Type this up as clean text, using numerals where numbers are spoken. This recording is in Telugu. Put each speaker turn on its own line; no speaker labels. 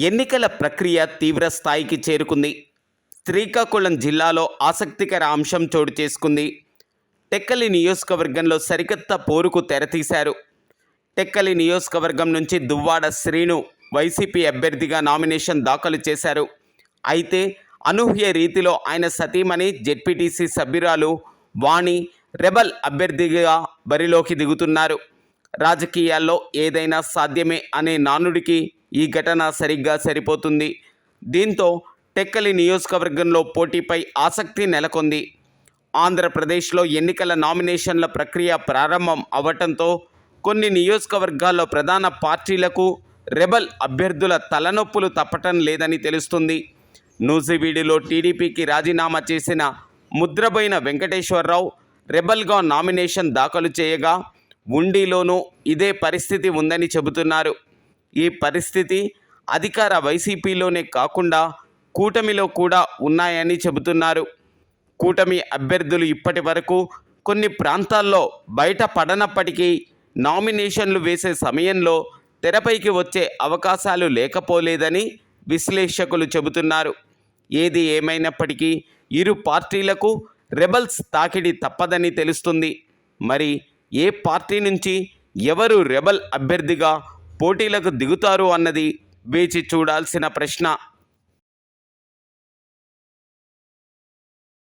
ఎన్నికల ప్రక్రియ తీవ్ర స్థాయికి చేరుకుంది. శ్రీకాకుళం జిల్లాలో ఆసక్తికర అంశం చోటు చేసుకుంది. టెక్కలి నియోజకవర్గంలో సరికొత్త పోరుకు తెరతీశారు. టెక్కలి నియోజకవర్గం నుంచి దువ్వాడ శ్రీను వైసీపీ అభ్యర్థిగా నామినేషన్ దాఖలు చేశారు. అయితే అనూహ్య రీతిలో ఆయన సతీమణి జెడ్పీటీసీ సభ్యురాలు వాణి రెబల్ అభ్యర్థిగా బరిలోకి దిగుతున్నారు. రాజకీయాల్లో ఏదైనా సాధ్యమే అనే నానుడికి ఈ ఘటన సరిగ్గా సరిపోతుంది. దీంతో టెక్కలి నియోజకవర్గంలో పోటీపై ఆసక్తి నెలకొంది. ఆంధ్రప్రదేశ్లో ఎన్నికల నామినేషన్ల ప్రక్రియ ప్రారంభం అవటంతో కొన్ని నియోజకవర్గాల్లో ప్రధాన పార్టీలకు రెబల్ అభ్యర్థుల తలనొప్పులు తప్పటం లేదని తెలుస్తుంది. నూజివీడులో టీడీపీకి రాజీనామా చేసిన ముద్రబోయిన వెంకటేశ్వరరావు రెబల్గా నామినేషన్ దాఖలు చేయగా ఉండిలోనూ ఇదే పరిస్థితి ఉందని చెబుతున్నారు. ఈ పరిస్థితి అధికార వైసీపీలోనే కాకుండా కూటమిలో కూడా ఉన్నాయని చెబుతున్నారు. కూటమి అభ్యర్థులు ఇప్పటి వరకు కొన్ని ప్రాంతాల్లో బయటపడనప్పటికీ నామినేషన్లు వేసే సమయంలో తెరపైకి వచ్చే అవకాశాలు లేకపోలేదని విశ్లేషకులు చెబుతున్నారు. ఏది ఏమైనప్పటికీ ఇరు పార్టీలకు రెబల్స్ తాకిడి తప్పదని తెలుస్తుంది. మరి ఏ పార్టీ నుంచి ఎవరు రెబల్ అభ్యర్థిగా పోటీలకు దిగుతారు అన్నది వేచి చూడాల్సిన ప్రశ్న.